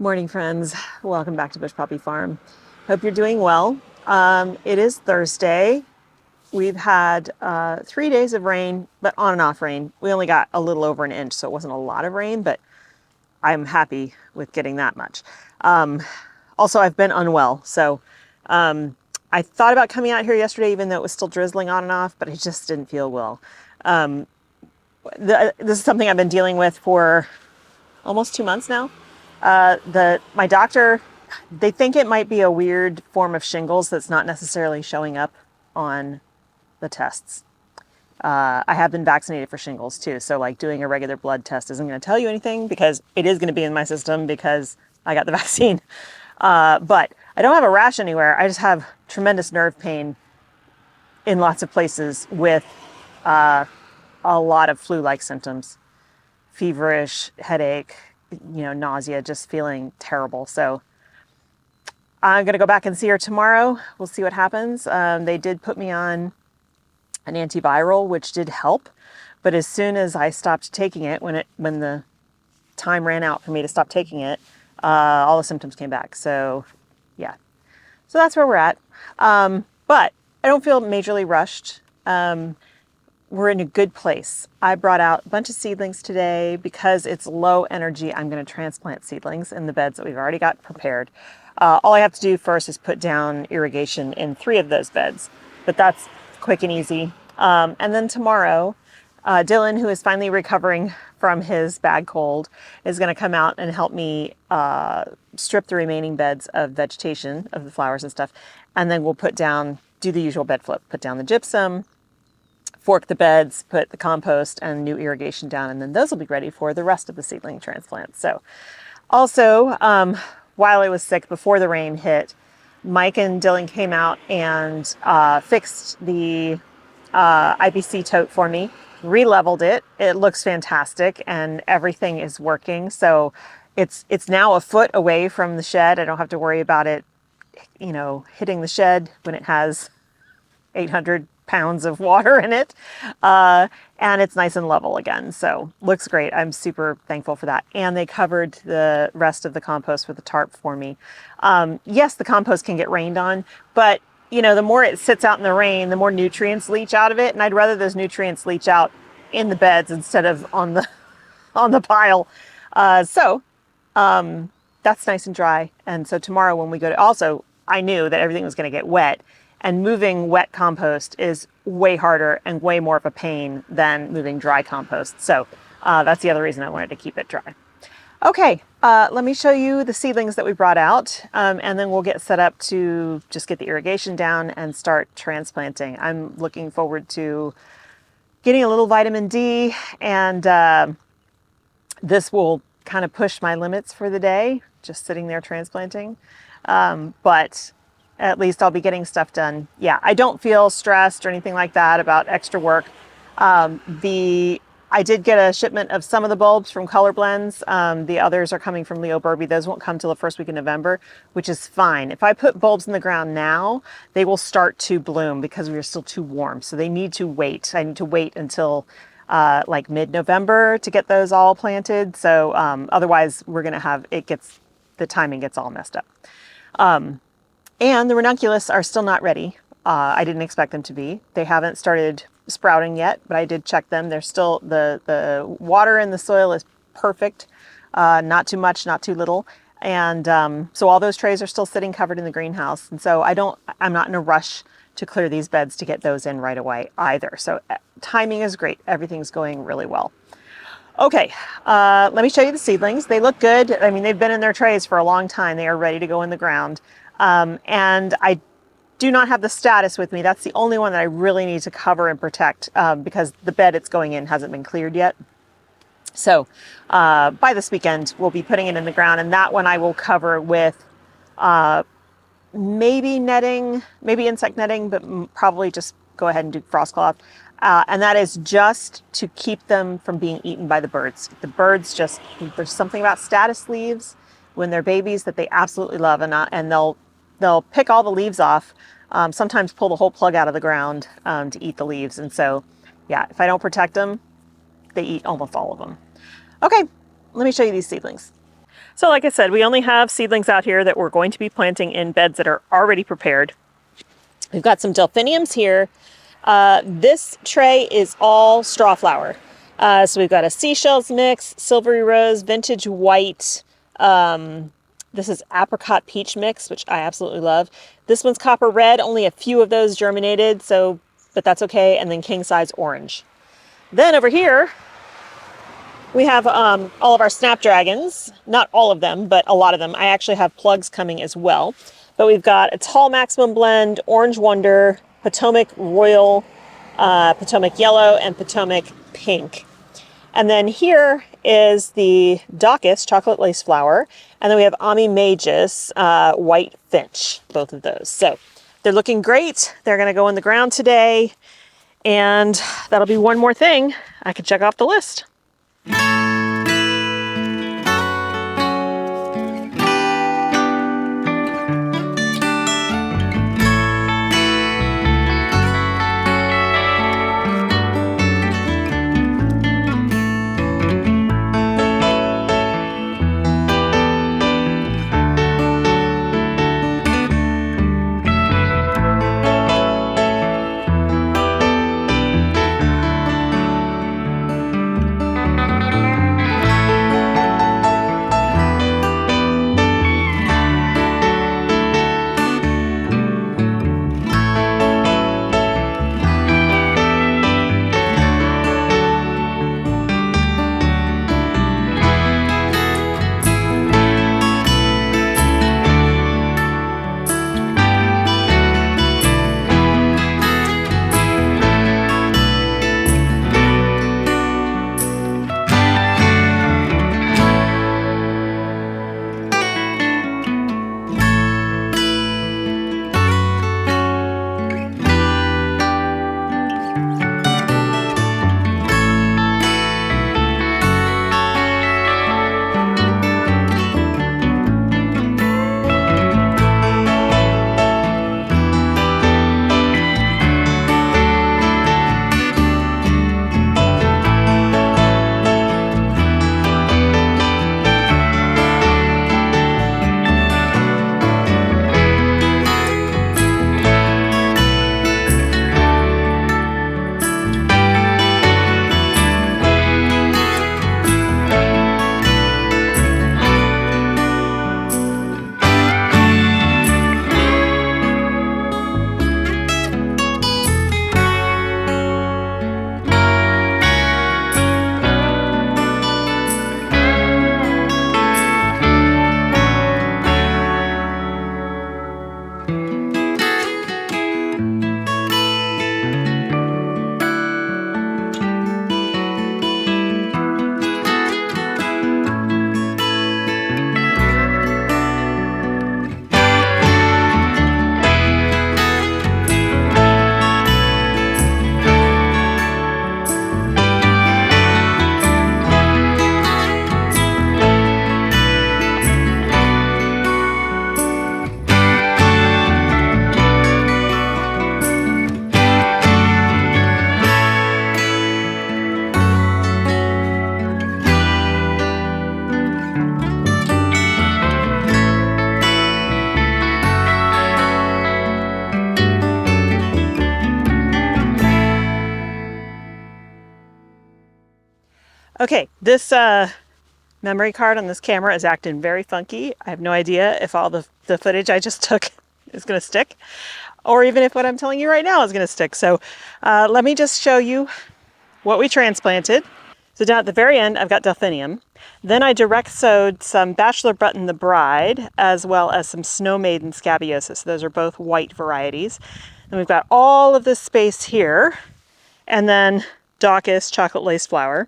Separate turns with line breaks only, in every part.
Morning, friends. Welcome back to Bush Poppy Farm. Hope you're doing well. It is Thursday. We've had 3 days of rain, but on and off rain. We only got a little over an inch, so it wasn't a lot of rain, but I'm happy with getting that much. Also, I've been unwell, so I thought about coming out here yesterday, even though it was still drizzling on and off, but I just didn't feel well. This is something I've been dealing with for almost 2 months now. My doctor, they think it might be a weird form of shingles that's not necessarily showing up on the tests. I have been vaccinated for shingles too, so like doing a regular blood test isn't going to tell you anything because it is going to be in my system because I got the vaccine. But I don't have a rash anywhere. I just have tremendous nerve pain in lots of places with a lot of flu-like symptoms. Feverish, headache, nausea, just feeling terrible. So I'm going to go back and see her tomorrow. We'll see what happens. They did put me on an antiviral, which did help. But as soon as I stopped taking it, when the time ran out for me to stop taking it, all the symptoms came back. So yeah, so that's where we're at. But I don't feel majorly rushed. We're in a good place. I brought out a bunch of seedlings today because it's low energy. I'm going to transplant seedlings in the beds that we've already got prepared. All I have to do first is put down irrigation in 3 of those beds, but that's quick and easy. And then tomorrow, Dylan, who is finally recovering from his bad cold, is going to come out and help me strip the remaining beds of vegetation, of the flowers and stuff. And then we'll do the usual bed flip, put down the gypsum, fork the beds, put the compost and new irrigation down, and then those will be ready for the rest of the seedling transplants. So also, while I was sick before the rain hit, Mike and Dylan came out and fixed the IBC tote for me, re-leveled it. It looks fantastic and everything is working. So it's now a foot away from the shed. I don't have to worry about it, hitting the shed when it has 800 pounds of water in it. And it's nice and level again. So looks great. I'm super thankful for that. And they covered the rest of the compost with a tarp for me. Yes, the compost can get rained on, but the more it sits out in the rain, the more nutrients leach out of it. And I'd rather those nutrients leach out in the beds instead of on the pile. So that's nice and dry. And so tomorrow when we go to, also, I knew that everything was going to get wet. And moving wet compost is way harder and way more of a pain than moving dry compost. So that's the other reason I wanted to keep it dry. Okay, let me show you the seedlings that we brought out, and then we'll get set up to just get the irrigation down and start transplanting. I'm looking forward to getting a little vitamin D, and this will kind of push my limits for the day, just sitting there transplanting. But at least I'll be getting stuff done. Yeah, I don't feel stressed or anything like that about extra work. I did get a shipment of some of the bulbs from Color Blends. The others are coming from Leo Burby. Those won't come till the first week of November, which is fine. If I put bulbs in the ground now, they will start to bloom because we are still too warm. So they need to wait. I need to wait until like mid-November to get those all planted. So otherwise we're going to have, the timing gets all messed up. And the ranunculus are still not ready. I didn't expect them to be. They haven't started sprouting yet, but I did check them. They're still, the water in the soil is perfect. Not too much, not too little. And so all those trays are still sitting covered in the greenhouse. And so I'm not in a rush to clear these beds to get those in right away either. So timing is great. Everything's going really well. Okay, let me show you the seedlings. They look good. I mean, they've been in their trays for a long time. They are ready to go in the ground. And I do not have the status with me. That's the only one that I really need to cover and protect because the bed it's going in hasn't been cleared yet. So by this weekend, we'll be putting it in the ground, and that one I will cover with maybe netting, maybe insect netting, but probably just go ahead and do frost cloth. And that is just to keep them from being eaten by the birds. The birds there's something about status leaves when they're babies that they absolutely love, and they'll pick all the leaves off, sometimes pull the whole plug out of the ground to eat the leaves. And so, yeah, if I don't protect them, they eat almost all of them. Okay, let me show you these seedlings. So like I said, we only have seedlings out here that we're going to be planting in beds that are already prepared. We've got some delphiniums here. This tray is all straw flower. So we've got a seashells mix, silvery rose, vintage white. This is apricot peach mix, which I absolutely love. This one's copper red. Only a few of those germinated, but that's okay. And then king size orange. Then over here, we have all of our snapdragons. Not all of them, but a lot of them. I actually have plugs coming as well. But we've got a tall maximum blend, orange wonder, Potomac royal, Potomac yellow, and Potomac pink. And then here is the Daucus chocolate lace flower. And then we have Ami Magus white finch, both of those. So they're looking great. They're going to go in the ground today. And that'll be one more thing I can check off the list. Okay, this memory card on this camera is acting very funky. I have no idea if all the footage I just took is going to stick, or even if what I'm telling you right now is going to stick. So let me just show you what we transplanted. So down at the very end, I've got delphinium. Then I direct sowed some Bachelor Button the Bride, as well as some Snow Maiden Scabiosa. So those are both white varieties. Then we've got all of this space here, and then Daucus chocolate lace flower.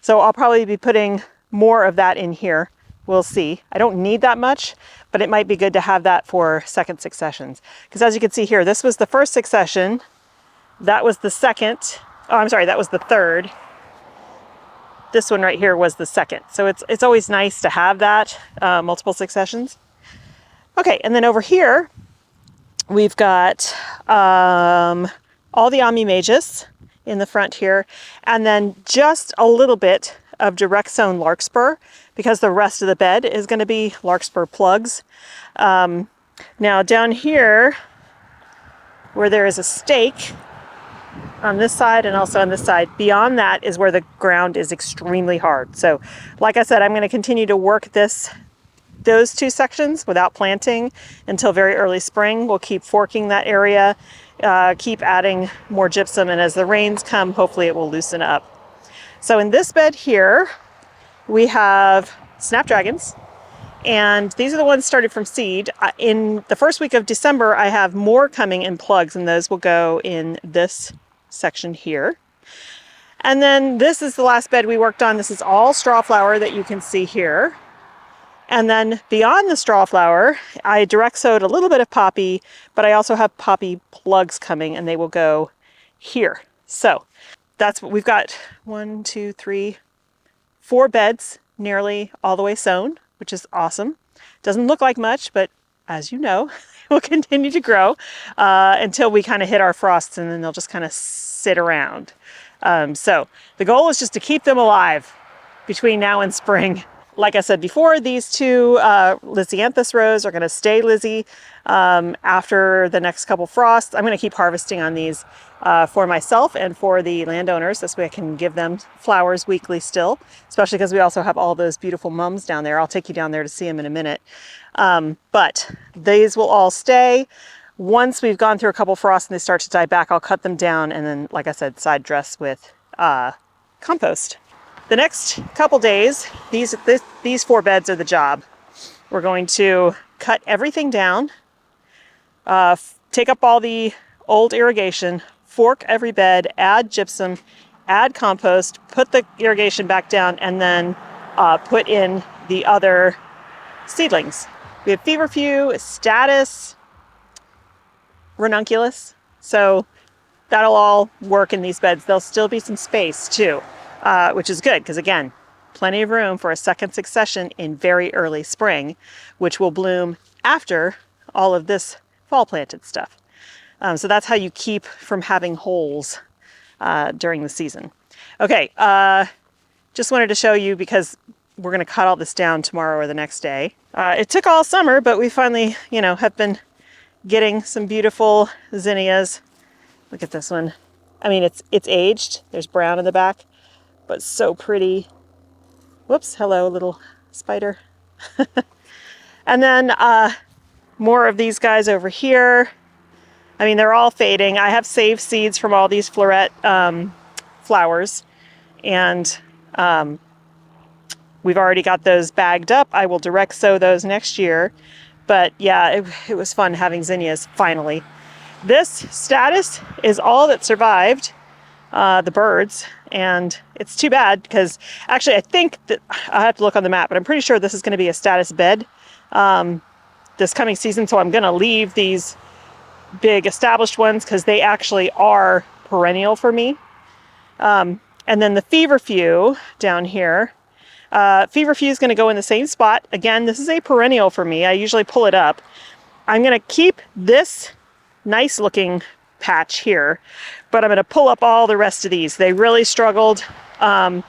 So I'll probably be putting more of that in here. We'll see. I don't need that much, but it might be good to have that for second successions. Because as you can see here, this was the first succession. That was the second. Oh, I'm sorry, that was the third. This one right here was the second. So it's always nice to have that, multiple successions. Okay, and then over here, we've got all the Ami Magus in the front here, and then just a little bit of direct sown larkspur because the rest of the bed is going to be larkspur plugs. Now down here where there is a stake on this side and also on this side, beyond that is where the ground is extremely hard. So like I said, I'm going to continue to work those two sections without planting until very early spring. We'll keep forking that area, keep adding more gypsum, and as the rains come, hopefully it will loosen up. So in this bed here, we have snapdragons, and these are the ones started from seed. In the first week of December, I have more coming in plugs, and those will go in this section here. And then this is the last bed we worked on. This is all straw flower that you can see here. And then beyond the straw flower, I direct sowed a little bit of poppy, but I also have poppy plugs coming, and they will go here. So that's what we've got. 1, 2, 3, 4 beds nearly all the way sown, which is awesome. Doesn't look like much, but as you know, it will continue to grow until we kind of hit our frosts, and then they'll just kind of sit around. So the goal is just to keep them alive between now and spring. Like I said before, these two Lisianthus rows are going to stay Lizzie after the next couple frosts. I'm going to keep harvesting on these for myself and for the landowners. This way I can give them flowers weekly still, especially because we also have all those beautiful mums down there. I'll take you down there to see them in a minute. But these will all stay. Once we've gone through a couple frosts and they start to die back, I'll cut them down and then, like I said, side dress with compost. The next couple days, these 4 beds are the job. We're going to cut everything down, take up all the old irrigation, fork every bed, add gypsum, add compost, put the irrigation back down, and then put in the other seedlings. We have feverfew, status, ranunculus. So that'll all work in these beds. There'll still be some space too. Which is good because, again, plenty of room for a second succession in very early spring, which will bloom after all of this fall planted stuff. So that's how you keep from having holes during the season. Okay, just wanted to show you because we're going to cut all this down tomorrow or the next day. It took all summer, but we finally, have been getting some beautiful zinnias. Look at this one. I mean, it's aged. There's brown in the back, but so pretty. Whoops, hello, little spider. And then more of these guys over here. I mean, they're all fading. I have saved seeds from all these floret flowers, and we've already got those bagged up. I will direct sow those next year. But yeah, it was fun having zinnias finally. This status is all that survived the birds, and it's too bad because actually I think that I have to look on the map, but I'm pretty sure this is going to be a status bed this coming season. So I'm going to leave these big established ones because they actually are perennial for me. And then the feverfew down here, feverfew is going to go in the same spot. Again, this is a perennial for me. I usually pull it up. I'm going to keep this nice looking patch here, but I'm going to pull up all the rest of these. They really struggled. Some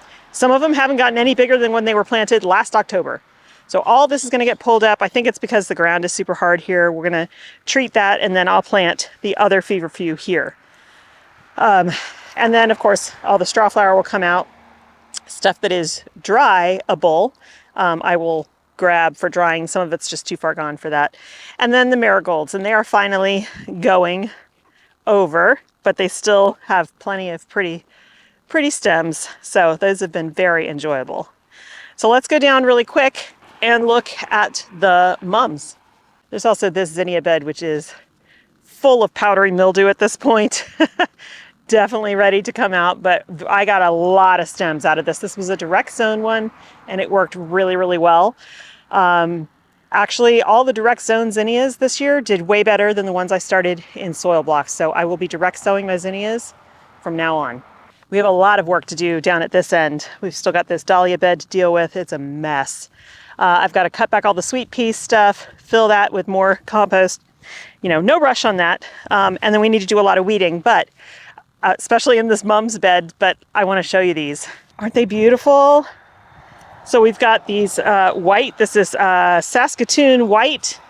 of them haven't gotten any bigger than when they were planted last October. So all this is going to get pulled up. I think it's because the ground is super hard here. We're going to treat that, and then I'll plant the other feverfew here. And then, of course, all the straw flower will come out. Stuff that is dryable, I will grab for drying. Some of it's just too far gone for that. And then the marigolds, and they are finally going over, but they still have plenty of pretty stems. So those have been very enjoyable. So let's go down really quick and look at the mums. There's also this zinnia bed, which is full of powdery mildew at this point. Definitely ready to come out, but I got a lot of stems out of this. This was a direct sown one, and it worked really, really well. Actually, all the direct sown zinnias this year did way better than the ones I started in soil blocks. So I will be direct sowing my zinnias from now on. We have a lot of work to do down at this end. We've still got this dahlia bed to deal with. It's a mess. I've got to cut back all the sweet pea stuff, fill that with more compost. No rush on that. And then we need to do a lot of weeding, especially in this mum's bed, but I want to show you these. Aren't they beautiful? So we've got these white. This is Saskatoon white.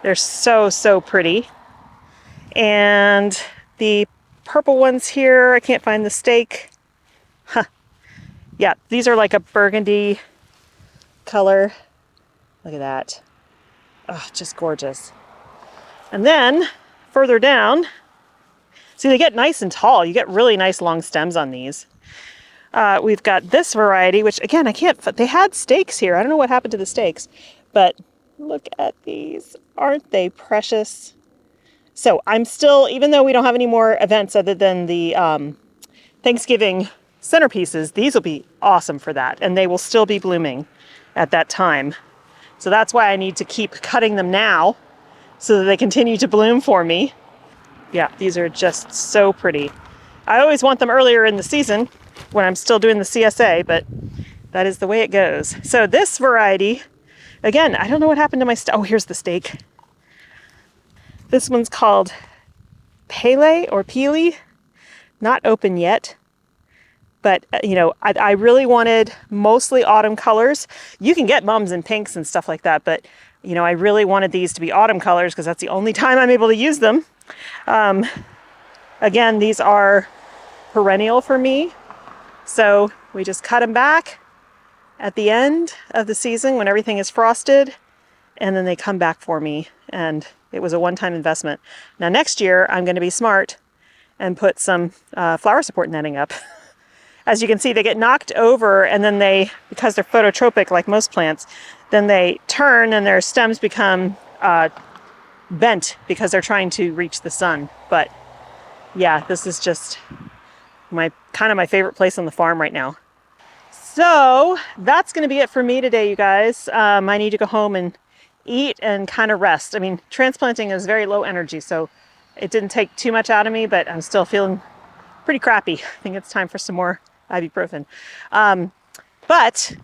They're so, so pretty. And the purple ones here, I can't find the stake. Huh. Yeah, these are like a burgundy color. Look at that. Oh, just gorgeous. And then further down, see, they get nice and tall. You get really nice long stems on these. We've got this variety, which again, they had stakes here. I don't know what happened to the stakes, but look at these. Aren't they precious? So I'm still, even though we don't have any more events other than the Thanksgiving centerpieces, these will be awesome for that. And they will still be blooming at that time. So that's why I need to keep cutting them now so that they continue to bloom for me. Yeah, these are just so pretty. I always want them earlier in the season when I'm still doing the CSA, but that is the way it goes. So this variety, again, I don't know what happened to my oh, here's the stake. This one's called Pele or Peely, not open yet. But, you know, I really wanted mostly autumn colors. You can get mums and pinks and stuff like that, but, you know, I really wanted these to be autumn colors because that's the only time I'm able to use them. Again, these are perennial for me. So we just cut them back at the end of the season when everything is frosted, and then they come back for me. And it was a one-time investment. Now next year, I'm going to be smart and put some flower support netting up. As you can see, they get knocked over, and then because they're phototropic like most plants, then they turn and their stems become bent because they're trying to reach the sun. But yeah, this is just my favorite place on the farm right now. So that's going to be it for me today, you guys. I need to go home and eat and kind of rest. I mean, transplanting is very low energy, so it didn't take too much out of me, but I'm still feeling pretty crappy. I think it's time for some more ibuprofen. But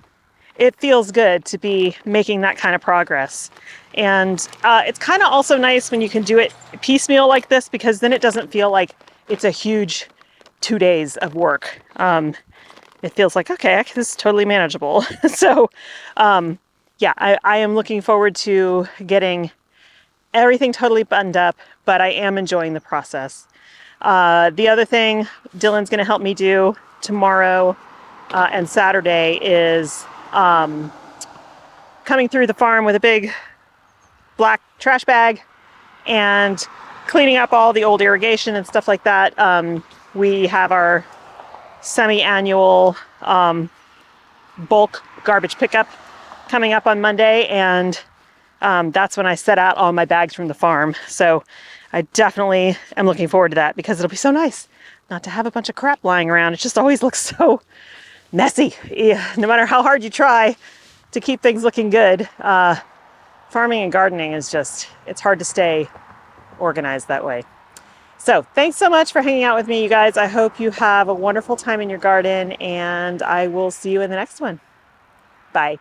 it feels good to be making that kind of progress. And it's kind of also nice when you can do it piecemeal like this, because then it doesn't feel like it's a huge 2 days of work. It feels like, okay, this is totally manageable. So yeah, I am looking forward to getting everything totally buttoned up, but I am enjoying the process. The other thing Dylan's going to help me do tomorrow and Saturday is coming through the farm with a big black trash bag and cleaning up all the old irrigation and stuff like that. We have our semi-annual bulk garbage pickup coming up on Monday, and that's when I set out all my bags from the farm. So I definitely am looking forward to that, because it'll be so nice not to have a bunch of crap lying around. It just always looks so messy. Yeah, no matter how hard you try to keep things looking good, farming and gardening is it's hard to stay organized that way. So thanks so much for hanging out with me, you guys. I hope you have a wonderful time in your garden, and I will see you in the next one. Bye.